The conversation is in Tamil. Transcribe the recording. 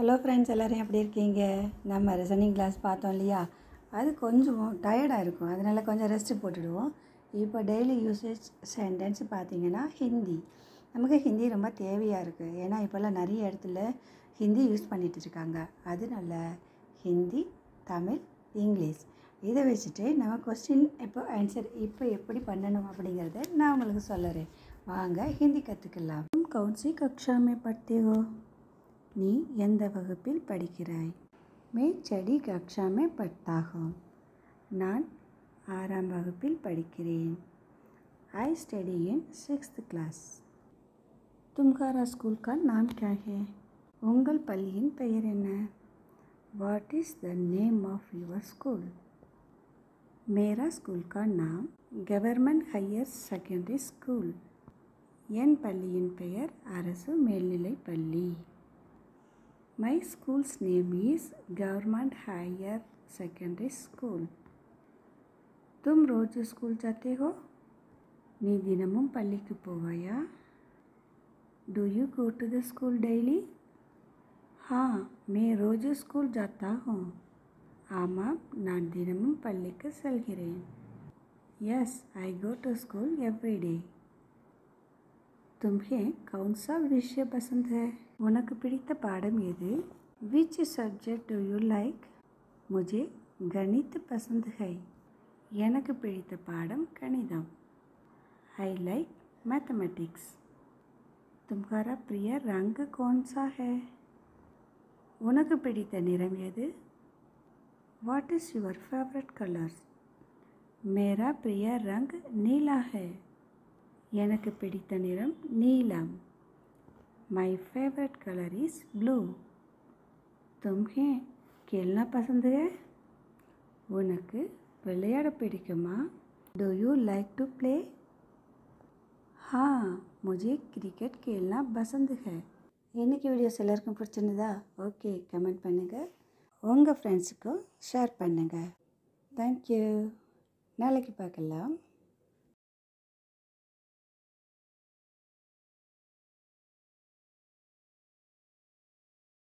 ஹலோ ஃப்ரெண்ட்ஸ், எல்லோரும் எப்படி இருக்கீங்க? நம்ம ரிசனிங் கிளாஸ் பார்த்தோம் இல்லையா? அது கொஞ்சம் டயர்டாக இருக்கும், அதனால் கொஞ்சம் ரெஸ்ட்டு போட்டுடுவோம். இப்போ டெய்லி யூசேஜ் சென்டென்ஸ் பார்த்திங்கன்னா ஹிந்தி. நமக்கு ஹிந்தி ரொம்ப தேவையாக இருக்குது. ஏன்னா இப்போல்லாம் நிறைய இடத்துல ஹிந்தி யூஸ் பண்ணிகிட்டு இருக்காங்க. அதனால ஹிந்தி, தமிழ், இங்கிலீஷ் இதை வச்சுட்டு நம்ம கொஸ்டின் ஆன்சர் எப்படி பண்ணணும் அப்படிங்கிறத நான் உங்களுக்கு சொல்லுறேன். வாங்க ஹிந்தி கற்றுக்கலாம். கௌன்சி கக்ஷா மே பढ़ते हो? நீ எந்த வகுப்பில் படிக்கிறாய்? मैं छठी कक्षा में पढ़ता हूँ. நான் 6ஆம் வகுப்பில் படிக்கிறேன். I study in 6th class. तुम्हारा स्कूल का नाम क्या है? உங்கள் பள்ளியின் பெயர் என்ன? What is the name of your school? मेरा स्कूल का नाम गवर्नमेंट हायर सेकेंडरी स्कूल. என் பள்ளியின் பெயர் அரசு மேல்நிலைப் பள்ளி. My school's name is Government Higher Secondary School. तुम रोज स्कूल जाते हो? நீ தினமும் பள்ளிக்கு போவாயா? Do you go to the school daily? हाँ, मैं रोज स्कूल जाता हूँ. ஆமாம், நான் தினமும் பள்ளிக்கு செல்கிறேன். Yes, I go to school every day. तुम्हें कौन सा विषय पसंद है? உனக்கு பிடித்த பாடம் எது? Which subject do you like? मुझे गणित पसंद है. எனக்கு பிடித்த பாடம் கணிதம். I like mathematics. तुम्हारा प्रिय रंग कौन सा है? உனக்கு பிடித்த நிறம் எது? What is your favorite color? मेरा प्रिय रंग नीला है. எனக்கு பிடித்த நிறம் நீலம். My favorite color is blue. तुम्हें खेलना पसंद है? உனக்கு விளையாட பிடிக்குமா? Do you like to play? हाँ, मुझे क्रिकेट खेलना पसंद है. இன்னைக்கு வீடியோஸ் எல்லாருக்கும் பிடிச்சிருந்ததா? ஓகே, கமெண்ட் பண்ணுங்கள், உங்கள் ஃப்ரெண்ட்ஸுக்கும் ஷேர் பண்ணுங்கள். தேங்க்யூ. நாளைக்கு பார்க்கலாம்.